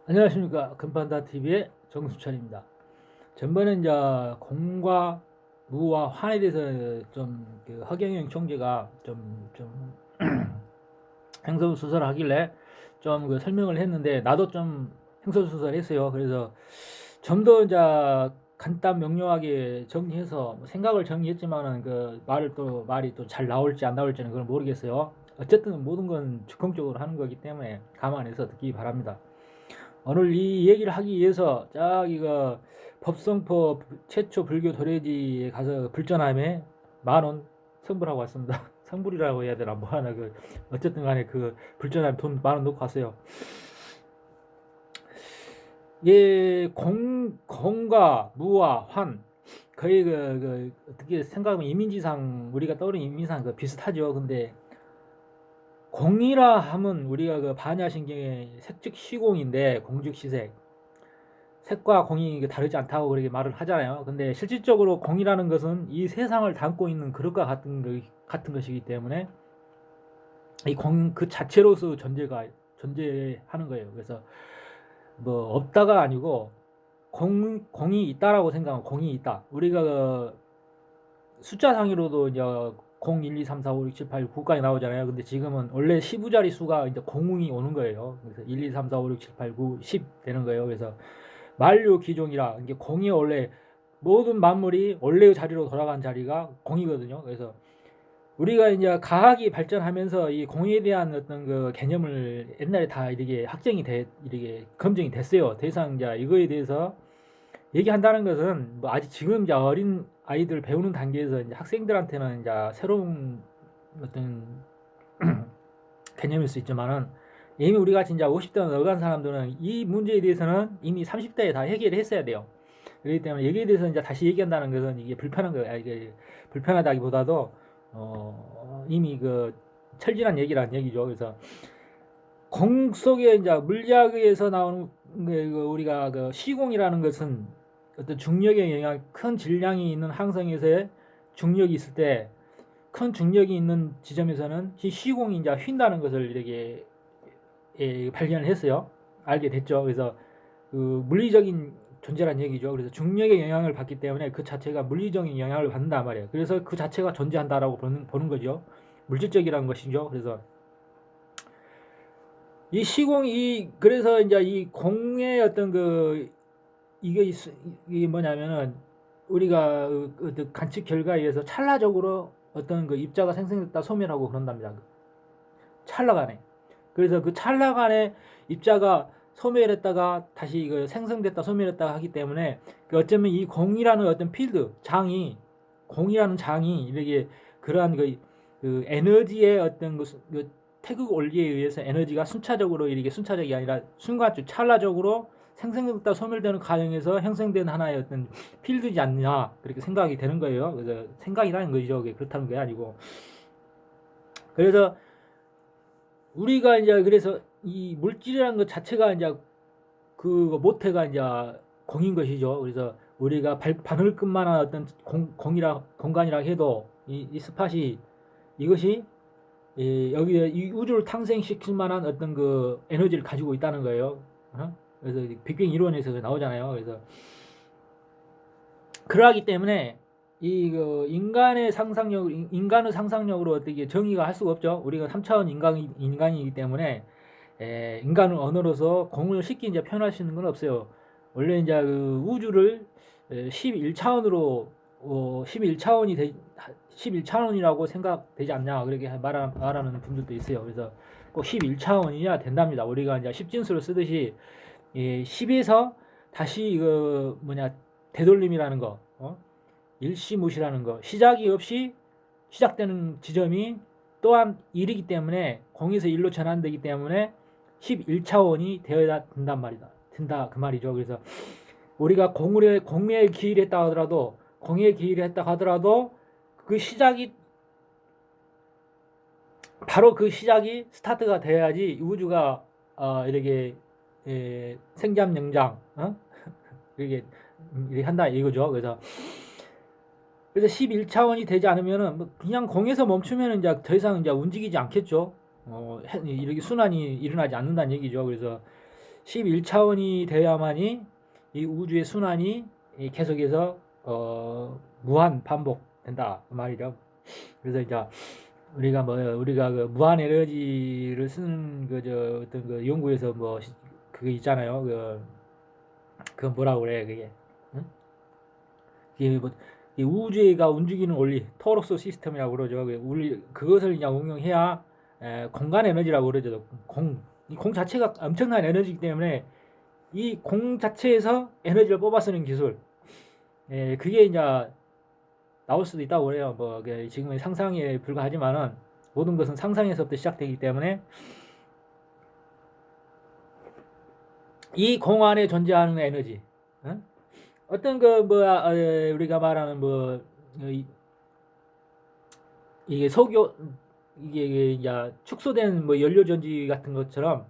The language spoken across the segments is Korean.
안녕하십니까. 금판다 TV의 정수찬입니다. 전번에 이제 공과 무와 환에 대해서 좀그 허경영 총재가 좀 행설수설 하길래 좀 그 설명을 했는데 나도 좀 행설수설했어요. 그래서 좀 더 이제 간단 명료하게 정리해서 생각을 정리했지만은 그 말이 또 잘 나올지 안 나올지는 그건 모르겠어요. 어쨌든 모든 건 즉흥적으로 하는 거기 때문에 감안해서 듣기 바랍니다. 오늘 이 얘기를 하기 위해서 이거 법성포 최초 불교 도래지에 가서 불전함에 만원 성불하고 왔습니다. 성불이라고 해야 되나 뭐 하나 그 어쨌든 간에 그 불전함에 돈 만원 넣고 왔어요. 예, 공과 무와 환 거의 어떻게 생각하면 이민지상 우리가 떠오르는 이민지상 그 비슷하죠. 근데 공이라 하면 우리가 그 반야신경의 색즉 시공인데 공즉 시색 색과 공이 다르지 않다고 그렇게 말을 하잖아요. 근데 실질적으로 공이라는 것은 이 세상을 담고 있는 그릇과 같은 것이기 때문에 이 공 그 자체로서 존재하는 거예요. 그래서 뭐 없다가 아니고 공이 있다라고 생각하면 공이 있다. 우리가 그 숫자상으로도 이제 0, 1, 2, 3, 4, 5, 6, 7, 8, 9까지 나오잖아요. 근데 지금은 원래 15자리 수가 이제 공이 오는 거예요. 그래서 1, 2, 3, 4, 5, 6, 7, 8, 9, 10 되는 거예요. 그래서 만류 기종이라 이게 공이 원래 모든 만물이 원래의 자리로 돌아간 자리가 공이거든요. 그래서 우리가 이제 과학이 발전하면서 이 공에 대한 어떤 그 개념을 옛날에 다 이렇게 이렇게 검증이 됐어요. 더 이상 이제 이거에 대해서 얘기한다는 것은 뭐 아직 지금 이제 어린 아이들 배우는 단계에서 이제 학생들한테는 이제 새로운 어떤 개념일 수 있지만은 이미 우리가 진짜 50대 넘어간 사람들은 이 문제에 대해서는 이미 30대에 다 해결을 했어야 돼요. 그렇기 때문에 여기에 대해서 이제 다시 얘기한다는 것은 이게 불편한 거예요. 이게 불편하다기보다도 이미 그 철진한 얘기라는 얘기죠. 그래서 공 속에 이제 물리학에서 나오는 우리가 그 시공이라는 것은 어떤 중력의 영향, 큰 질량이 있는 항성에서의 중력이 있을 때 큰 중력이 있는 지점에서는 이 시공이 이제 휜다는 것을 이렇게 발견을 했어요. 알게 됐죠. 그래서 그 물리적인 존재란 얘기죠. 그래서 중력의 영향을 받기 때문에 그 자체가 물리적인 영향을 받는단 말이에요. 그래서 그 자체가 존재한다라고 보는 거죠. 물질적이라는 것이죠. 그래서 이 시공이 그래서 이제 이 공의 어떤 이게 이게 뭐냐면은 우리가 그 관측 결과에 의해서 찰나적으로 어떤 그 입자가 생성됐다 소멸하고 그런답니다. 찰나간에. 그래서 그 찰나간에 입자가 소멸했다가 다시 이거 생성됐다 소멸했다 하기 때문에 그 어쩌면 이 공이라는 어떤 필드 공이라는 장이 이렇게 그러한 그 에너지의 어떤 그 태극 원리에 의해서 에너지가 순차적으로 이렇게 순차적이 아니라 순간적 찰나적으로 생성됐다 소멸되는 과정에서 형성된 하나의 어떤 필드지 않냐 그렇게 생각이 되는 거예요. 그래서 생각이라는 거죠. 그렇다는 게 아니고 그래서 우리가 이제 그래서 이 물질이라는 것 자체가 이제 그 모태가 이제 공인 것이죠. 그래서 우리가 바늘끝만한 어떤 공간이라 해도 이 스팟이 이것이 여기 이 우주를 탕생시킬 만한 어떤 그 에너지를 가지고 있다는 거예요. 그래서 빅뱅 이론에서 나오잖아요. 그래서 그러하기 때문에 인간의 상상력으로 어떻게 정의가 할 수가 없죠. 우리가 3차원 인간이기 때문에 인간을 언어로서 공을 쉽게 이제 표현할 수 있는 건 없어요. 원래 이제 그 우주를 11차원으로 11차원이라고 생각되지 않냐 그렇게 말하는 분들도 있어요. 그래서 꼭 11차원이야 된답니다. 우리가 이제 십진수를 쓰듯이 10에서 다시 이거 뭐냐 되돌림이라는 거, 일시무시라는 거, 시작이 없이 시작되는 지점이 또한 1이기 때문에 0에서 1로 전환되기 때문에 11차원이 되어야 된다 그 말이죠. 그래서 우리가 공에 기일했다 하더라도 공에 기일했다 하더라도 그 시작이 바로 그 시작이 스타트가 돼야지 우주가 이렇게 생잠영장 이렇게 한다 이거죠. 그래서 11차원이 되지 않으면은 뭐 그냥 공에서 멈추면은 이제 더 이상 이제 움직이지 않겠죠. 이렇게 순환이 일어나지 않는다는 얘기죠. 그래서 11차원이 되어야만이 이 우주의 순환이 계속해서 무한 반복된다 그 말이죠. 그래서 이제 우리가 그 무한 에너지를 쓰는 그 어떤 그 연구에서 뭐 그게 있잖아요. 그 뭐라고 그래 그게. 응? 이게 뭐 이 우주가 움직이는 원리 토로스 시스템이라고 그러죠. 그것을 이제 응용해야 공간 에너지라고 그러죠. 이 공 자체가 엄청난 에너지이기 때문에 이 공 자체에서 에너지를 뽑아 쓰는 기술, 그게 이제 나올 수도 있다고 그래요. 뭐 지금의 상상에 불과하지만은 모든 것은 상상에서부터 시작되기 때문에 이 공 안에 존재하는 에너지, 어떤 그 뭐야 우리가 말하는 뭐 이게 석유 이게 이제 축소된 뭐 연료 전지 같은 것처럼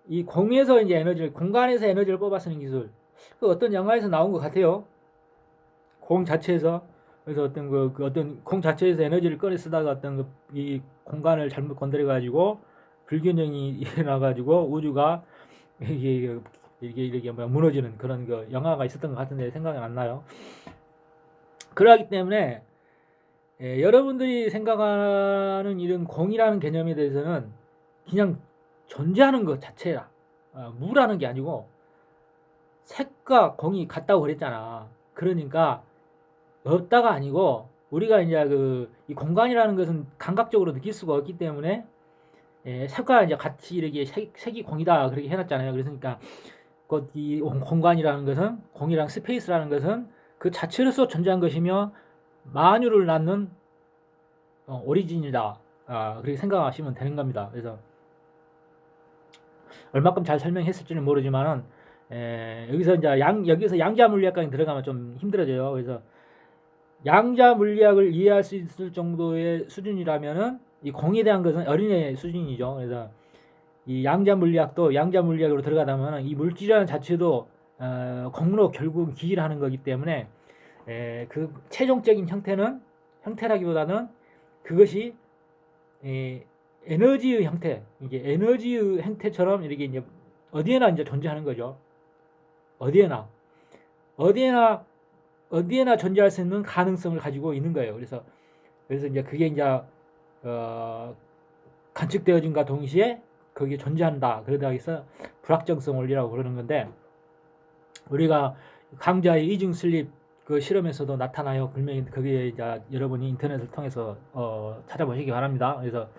이 공에서 이제 공간에서 에너지를 뽑아 쓰는 기술. 그 어떤 영화에서 나온 것 같아요. 공 자체에서. 그래서 그 어떤 공 자체에서 에너지를 꺼내 쓰다가 어떤 이 공간을 잘못 건드려 가지고 불균형이 일어나 가지고 우주가 이게 뭐 무너지는 그런 그 영화가 있었던 것 같은데 생각이 안 나요. 그러기 때문에 여러분들이 생각하는 이런 공이라는 개념에 대해서는 그냥 존재하는 것 자체라. 무라는 게 아니고 색과 공이 같다고 그랬잖아. 그러니까 없다가 아니고 우리가 이제 이 공간이라는 것은 감각적으로 느낄 수가 없기 때문에 색과 이제 같이 이렇게 색이 공이다 그렇게 해놨잖아요. 그러니까 이 공간이라는 것은 공이랑 스페이스라는 것은 그 자체로서 존재한 것이며 만유를 낳는 오리진이다. 그렇게 생각하시면 되는 겁니다. 그래서 얼마큼 잘 설명했을지는 모르지만은 여기서 이제 여기서 양자 물리학까지 들어가면 좀 힘들어져요. 그래서 양자 물리학을 이해할 수 있을 정도의 수준이라면은 이 공에 대한 것은 어린애 수준이죠. 그래서 이 양자 물리학으로 들어가다 보면 이 물질이라는 자체도 공으로 결국 기일하는 거기 때문에 그 최종적인 형태라기보다는 그것이 에너지의 형태, 이게 에너지의 형태처럼 이렇게 이제 어디에나 이제 존재하는 거죠. 어디에나 존재할 수 있는 가능성을 가지고 있는 거예요. 그래서 이제 그게 이제 관측되어진과 동시에 거기에 존재한다. 그러다 해서 불확정성 원리라고 그러는 건데 우리가 강자의 이중 슬립 그 실험에서도 나타나요. 분명히 그게 이제 여러분이 인터넷을 통해서 찾아보시기 바랍니다. 그래서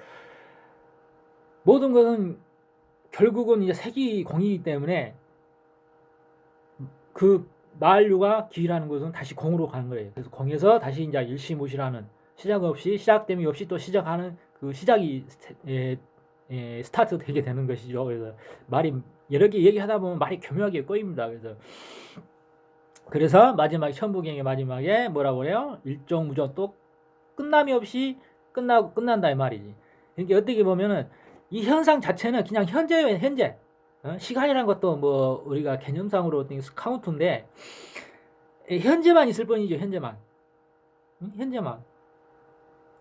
모든 것은 결국은 이제 색이 공이기 때문에 그 만류가 기라는 것은 다시 공으로 가는 거예요. 그래서 공에서 다시 이제 일시무시라는 시작됨이 없이 또 시작하는 그 시작이 스타트 되게 되는 것이죠. 그래서 말이 여러 개 얘기하다 보면 말이 교묘하게 꼬입니다. 그래서 마지막 천부경의 마지막에 뭐라고 그래요? 일종무조 또 끝남이 없이 끝난다 이 말이지. 그러니까 어떻게 보면은 이 현상 자체는 그냥 현재예요. 현재. 시간이란 것도 뭐 우리가 개념상으로 카운트인데 현재만 있을 뿐이죠. 현재만.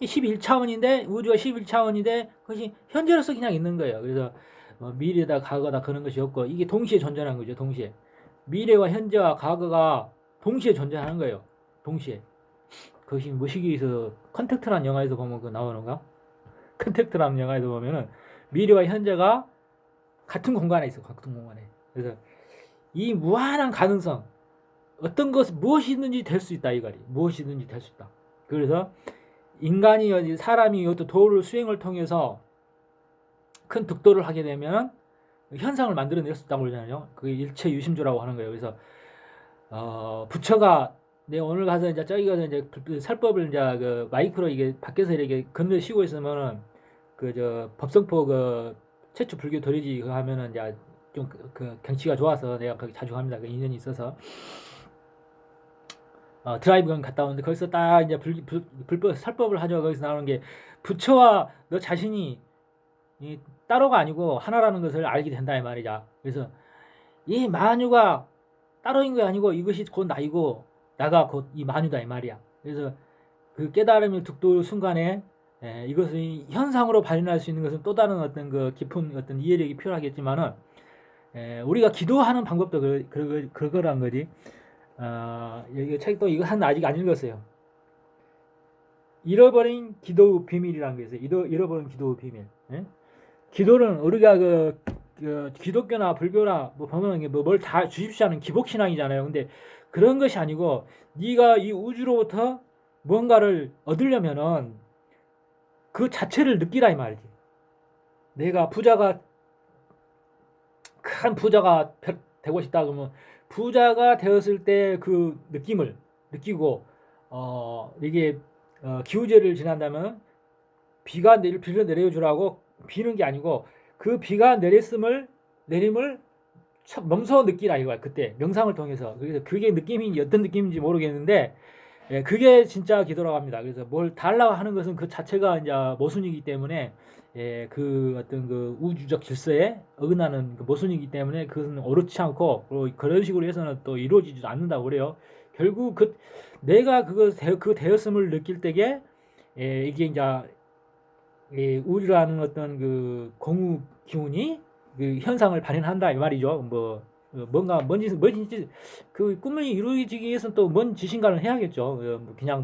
11차원인데 우주가 11차원인데 그것이 현재로서 그냥 있는 거예요. 그래서 미래다 과거다 그런 것이 없고 이게 동시에 존재하는 거죠. 동시에. 미래와 현재와 과거가 동시에 존재하는 거예요. 동시에. 그것이 무시기에서 컨택트라는 영화에서 보면 그 나오는가? 컨택트라는 영화에서 보면은 미래와 현재가 같은 공간에 있어. 같은 공간에. 그래서 이 무한한 가능성 어떤 무엇이든지 될 수 있다 이거리. 무엇이든지 될 수 있다. 그래서 사람이 어떤 도를 수행을 통해서 큰 득도를 하게 되면 현상을 만들어낼 수 있다고 그러잖아요. 그게 일체 유심조라고 하는 거예요. 그래서 부처가 오늘 가서 이제 저기 가서 이제 설법을 이제 그 마이크로 이게 밖에서 이렇게 건너 쉬고 있으면은 법성포 최초 불교 도리지 그거 하면은 이제 좀 그 경치가 좋아서 내가 거기 자주 갑니다. 그 인연이 있어서 드라이브건 갔다 오는데 거기서 딱 이제 불법 설법을 하죠. 거기서 나오는 게 부처와 너 자신이 따로가 아니고 하나라는 것을 알게 된다 이 말이죠. 그래서 이 만유가 따로인 게 아니고 이것이 곧 나이고 나가 곧 이 만유다 이 말이야. 그래서 그 깨달음을 득도 순간에 이것을 현상으로 발현할 수 있는 것은 또 다른 어떤 그 깊은 어떤 이해력이 필요하겠지만은 우리가 기도하는 방법도 그거란 거지. 이 책도 이거 아직 안 읽었어요. 잃어버린 기도의 비밀이라는 게 있어요. 잃어버린 기도의 비밀. 예? 기도는 우리가 기독교나 불교나 뭐 보면 뭘 다 주십시오 하는 기복 신앙이잖아요. 근데 그런 것이 아니고 네가 이 우주로부터 뭔가를 얻으려면은 그 자체를 느끼라 이 말이지. 내가 큰 부자가 되고 싶다 그러면 부자가 되었을 때 그 느낌을 느끼고 이게 기우제를 지난다면 비가 내려주라고 비는 게 아니고 그 비가 내림을 멈춰 느끼라 이거야. 그때 명상을 통해서. 그래서 그게 느낌이 어떤 느낌인지 모르겠는데 그게 진짜 기도라고 합니다. 그래서 뭘 달라고 하는 것은 그 자체가 이제 모순이기 때문에 그 어떤 그 우주적 질서에 어긋나는 그 모순이기 때문에 그것은 옳지 않고 그런 식으로 해서는 또 이루어지지 않는다고 그래요. 결국 내가 그 되었음을 느낄 때에 이게 이제 우주라는 어떤 그 공유 기운이 그 현상을 발현한다 이 말이죠. 뭔가 뭔 짓 그 꿈이 이루어지기 위해서는 또 뭔 지신가를 해야겠죠. 그냥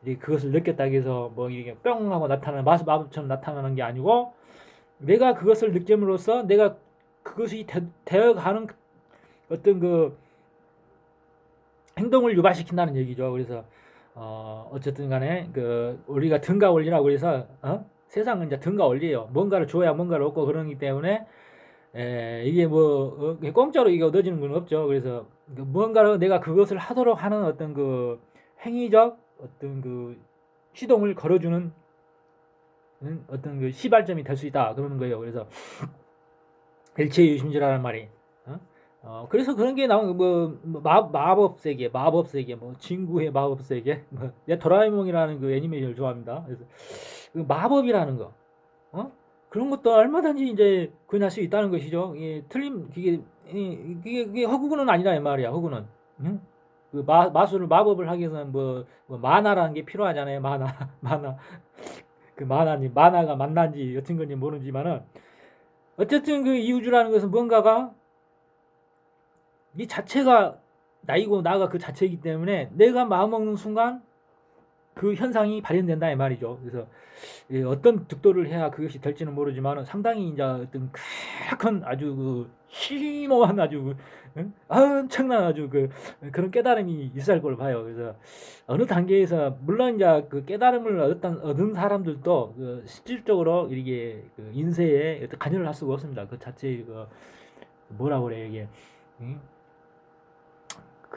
그것을 느꼈다고 해서 이게 뿅 하고 나타나는 마법처럼 나타나는 게 아니고 내가 그것을 느낌으로써 내가 그것이 되어가는 어떤 그 행동을 유발시킨다는 얘기죠. 그래서 어쨌든 간에 우리가 등가 원리라고 그래서 세상은 이제 등가 원리예요. 뭔가를 줘야 뭔가를 얻고 그러기 때문에 이게 공짜로 이게 얻어지는 건 없죠. 그래서 무언가를 내가 그것을 하도록 하는 어떤 그 행위적 어떤 그 시동을 걸어주는 어떤 그 시발점이 될 수 있다 그러는 거예요. 그래서 일체유심주라는 말이. 그래서 그런 게 나온 마법 세계, 진구의 마법 세계. 내 도라에몽이라는 그 애니메이션을 좋아합니다. 그래서 그 마법이라는 거. 그런 것도 얼마든지 이제 구현할 수 있다는 것이죠. 이게 허구는 아니다 이 말이야. 허구는. 응? 그 마법을 하기 위해서는 만화라는 게 필요하잖아요. 만화. 그 만화가 만난지 여튼 건지 모르지만은 어쨌든 그 이우주라는 것은 뭔가가 이 자체가 나이고 나가 그 자체이기 때문에 내가 마음 먹는 순간 그 현상이 발현된다 이 말이죠. 그래서 어떤 득도를 해야 그것이 될지는 모르지만 상당히 이제 어떤 큰 아주 심오한 아주 엄청난 아주 그런 깨달음이 있을 걸 봐요. 그래서 어느 단계에서 물론 이제 그 깨달음을 얻은 사람들도 실질적으로 이게 인세에 어떤 관여를 할 수가 없습니다. 그 자체의 뭐라 그래 이게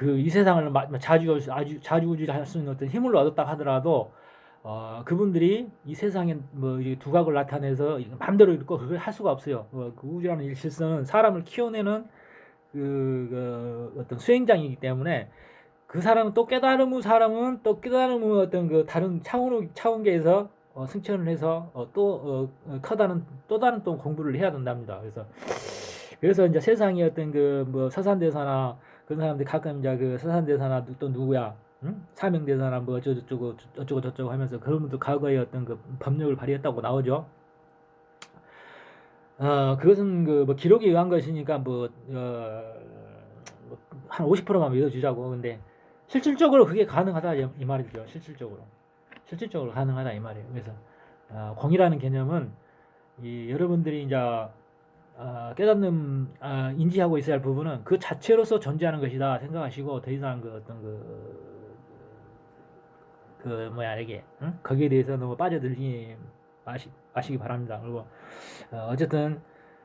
이 세상을 자주우지할 수 있는 어떤 힘을 얻었다 하더라도 그분들이 이 세상에 두각을 나타내서 마음대로 그걸 할 수가 없어요. 그 우주라는 질서는 사람을 키워내는 어떤 수행장이기 때문에 그 사람은 또 깨달음의 어떤 그 다른 차원계에서 승천을 해서 또 다른 또 공부를 해야 된답니다. 그래서 이제 세상에 어떤 서산대사나 그런 사람들이 가끔 이제 서산대사나 또 누구야 사명대사나 어쩌고 저쩌고 하면서 그런 분도 과거에 어떤 법력을 발휘했다고 나오죠. 그것은 기록에 의한 것이니까 한 50%만 믿어주자고. 근데 실질적으로 그게 가능하다 이 말이죠. 실질적으로 가능하다 이 말이에요. 그래서 공이라는 개념은 여러분들이 이제 깨닫는 인지하고 있어야 할 부분은 그 자체로서 존재하는 것이다 생각하시고 더 이상 이게 거기에 대해서 너무 빠져들지 마시기 바랍니다. 그리고 어쨌든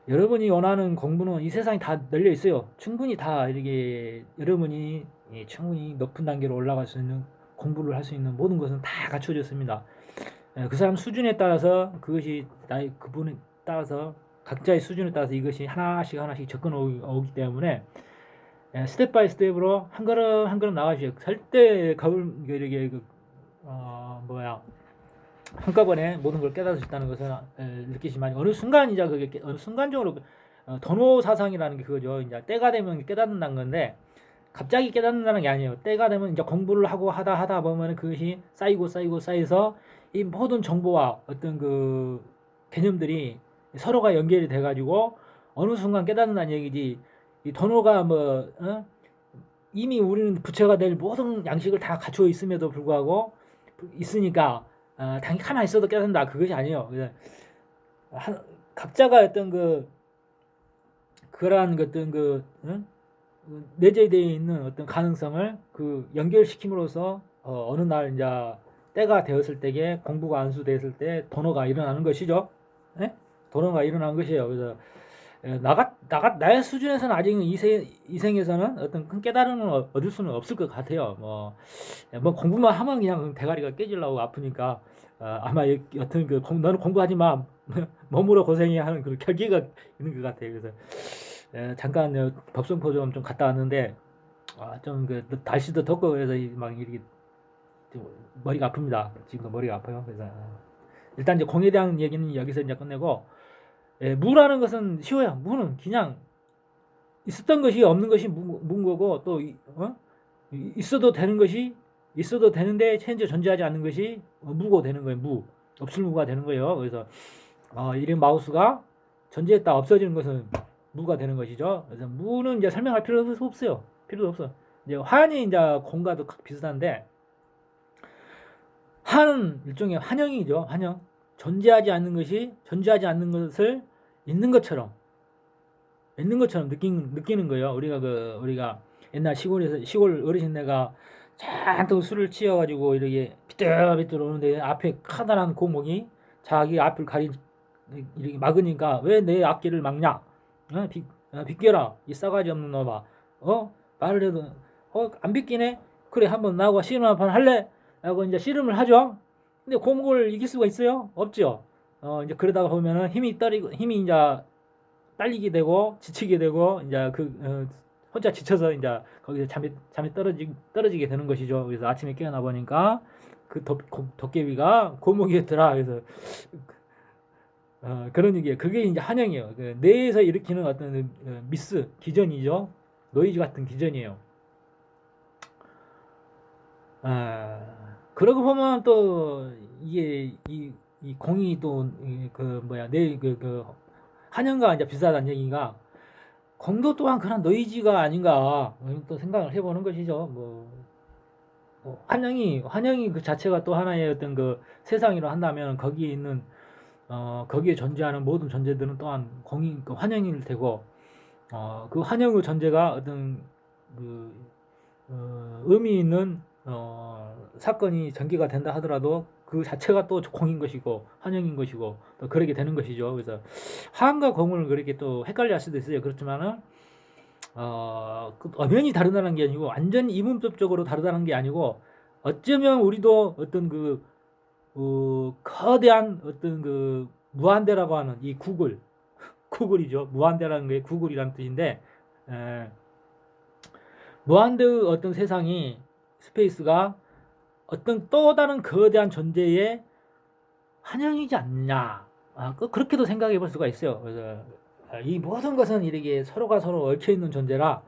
여러분이 원하는 공부는 이 세상이 다 널려 있어요. 충분히 다 이렇게 여러분이 충분히 높은 단계로 올라갈 수 있는 공부를 할 수 있는 모든 것은 다 갖춰졌습니다. 그 사람 수준에 따라서 그분에 따라서 각자의 수준에 따라서 이것이 하나씩 접근 오기 때문에 스텝 바이 스텝으로 한 걸음 나가시죠. 절대 이렇게 한꺼번에 모든 걸 깨달을 수 있다는 것을 느끼시면 어느 순간 이제 그게 어느 순간적으로 도노 사상이라는 게 그거죠. 이제 때가 되면 깨닫는다는 건데 갑자기 깨닫는다는 게 아니에요. 때가 되면 이제 공부를 하다 보면 그것이 쌓여서 이 모든 정보와 어떤 개념들이 서로가 연결이 돼가지고 어느 순간 깨닫는다는 얘기지. 이 도노가 뭐 이미 우리는 부처가 될 모든 양식을 다 갖추어 있음에도 불구하고 있으니까 당연히 가만히 있어도 깨닫는다 그것이 아니에요. 각자가 어떤 그러한 어떤 내재되어 있는 어떤 가능성을 연결시킴으로써 어느 날 이제 때가 되었을 때에 공부가 안수되었을 때 도노가 일어나는 것이죠. 네? 도노가 일어나는 것이에요. 그래서 나의 수준에서는 아직 이생에서는 어떤 큰 깨달음을 얻을 수는 없을 것 같아요. 뭐 공부만 하면 그냥 대가리가 깨지려고 아프니까 아마 여튼 너는 공부하지 마 몸으로 고생해야 하는 그런 결계가 있는 것 같아요. 그래서 잠깐 법성포 좀 갔다 왔는데 좀 날씨도 덥고 그래서 막 이렇게 머리가 아픕니다. 지금도 머리가 아파요. 그래서 일단 이제 공에 대한 얘기는 여기서 이제 끝내고 무라는 것은 쉬워요. 무는 그냥 있었던 것이 없는 것이 무인 거고 또 있어도 되는 것이 있어도 되는데 현재 존재하지 않는 것이 무고 되는 거예요. 무 없을 무가 되는 거예요. 그래서 이름 마우스가 존재했다 없어지는 것은 무가 되는 것이죠. 그래서 무는 이제 설명할 필요도 없어요. 필요도 없어. 이제 환이 이제 공과도 비슷한데 환은 일종의 환영이죠. 환영. 존재하지 않는 것이 존재하지 않는 것을 있는 것처럼 느끼는 거예요. 우리가 옛날 시골 어르신네가 잔뜩 술을 취해가지고 이렇게 비뚤비뚤 오는데 앞에 커다란 고목이 자기 앞을 이렇게 막으니까 왜 내 앞길을 막냐? 비껴라 이 싸가지 없는 놈아. 말을 해도 안 비끼네. 그래 한번 나하고 씨름 한번 할래? 라고 이제 씨름을 하죠. 근데 고목을 이길 수가 있어요? 없죠. 이제 그러다가 보면은 힘이 이제 딸리게 되고 지치게 되고 이제 혼자 지쳐서 이제 거기서 잠이 떨어지게 되는 것이죠. 그래서 아침에 깨어나 보니까 도깨비가 고목이었더라. 그래서 그런 얘기예요. 그게 이제 한영이에요. 뇌에서 일으키는 어떤 기전이죠. 노이즈 같은 기전이에요. 그러고 보면 또 이게 이 공이 또 한영과 이제 비슷하다는 얘기가 공도 또한 그런 노이즈가 아닌가 또 생각을 해보는 것이죠. 환영이 그 자체가 또 하나의 어떤 세상이라 한다면 거기에 있는 거기에 존재하는 모든 존재들은 또한 환영일 테고 그 환영의 존재가 어떤 의미 있는 사건이 전개가 된다 하더라도 그 자체가 또 공인 것이고 환영인 것이고 또 그렇게 되는 것이죠. 그래서 화음과 공을 그렇게 또 헷갈려 할 수도 있어요. 그렇지만은 엄연히 다르다는 게 아니고 완전 이문법적으로 다르다는 게 아니고 어쩌면 우리도 어떤 거대한 어떤 무한대라고 하는 이 구글이죠. 무한대라는 게 구글이라는 뜻인데 무한대의 어떤 세상이 스페이스가 어떤 또 다른 거대한 존재의 환영이지 않느냐. 그렇게도 생각해 볼 수가 있어요. 그래서 이 모든 것은 이렇게 서로가 서로 얽혀 있는 존재라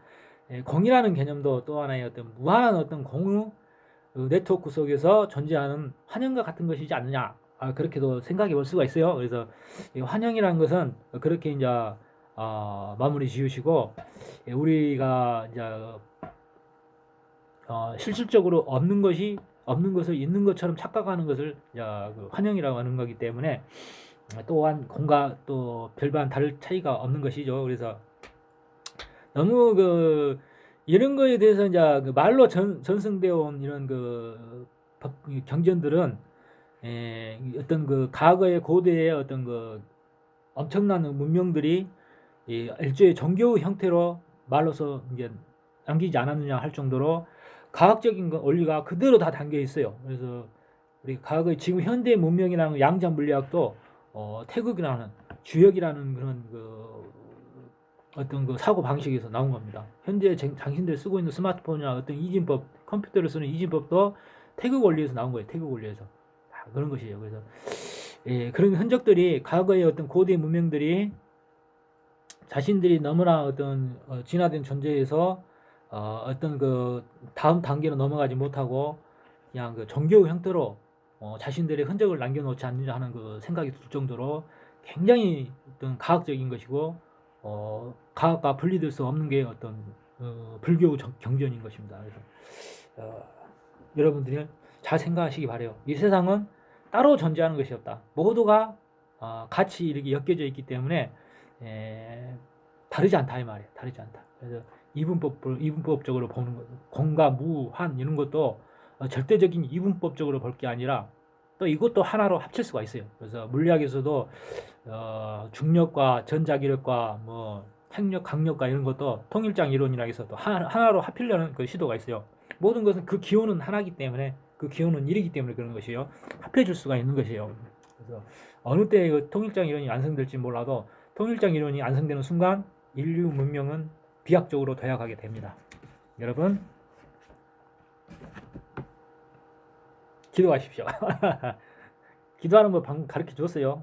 공이라는 개념도 또 하나의 어떤 무한한 어떤 공의 네트워크 속에서 존재하는 환영과 같은 것이지 않느냐. 그렇게도 생각해 볼 수가 있어요. 그래서 이 환영이라는 것은 그렇게 이제 마무리 지으시고 우리가 이제 실질적으로 없는 것을 있는 것처럼 착각하는 것을 환영이라고 하는 거기 때문에 또한 공과 또 별반 다를 차이가 없는 것이죠. 그래서 너무 이런 거에 대해서 이제 말로 전승되어 온 이런 경전들은 어떤 과거의 고대의 어떤 엄청난 문명들이 일종의 종교 형태로 말로서 이제 남기지 않았느냐 할 정도로 과학적인 원리가 그대로 다 담겨 있어요. 그래서 우리 과거의 지금 현대 문명이라는 양자 물리학도 태극이라는 주역이라는 그런 어떤 사고 방식에서 나온 겁니다. 현재 당신들 쓰고 있는 스마트폰이나 어떤 이진법, 컴퓨터를 쓰는 이진법도 태극 원리에서 나온 거예요. 태극 원리에서 그런 것이에요. 그래서 그런 흔적들이 과거의 어떤 고대 문명들이 자신들이 너무나 어떤 진화된 존재에서 어떤 다음 단계로 넘어가지 못하고 그냥 종교 형태로 자신들의 흔적을 남겨놓지 않느냐 하는 생각이 들 정도로 굉장히 어떤 과학적인 것이고 과학과 분리될 수 없는 게 어떤 불교 경전인 것입니다. 그래서 여러분들이 잘 생각하시기 바래요. 이 세상은 따로 존재하는 것이 없다. 모두가 같이 이렇게 엮여져 있기 때문에 다르지 않다 이 말이에요. 다르지 않다. 그래서 이분법적으로 보는 것, 공과 무, 환 이런 것도 절대적인 이분법적으로 볼 게 아니라 또 이것도 하나로 합칠 수가 있어요. 그래서 물리학에서도 중력과 전자기력과 뭐 핵력, 강력과 이런 것도 통일장 이론이라 해서 또 하나로 합히려는 그 시도가 있어요. 모든 것은 그 기호는 하나이기 때문에 그 기호는 1이기 때문에 그런 것이요. 합해줄 수가 있는 것이에요. 그래서 어느 때 그 통일장 이론이 완성될지 몰라도 통일장 이론이 완성되는 순간 인류 문명은 비약적으로 도약하게 됩니다. 여러분 기도하십시오. 기도하는 거 방금 가르쳐 줬어요.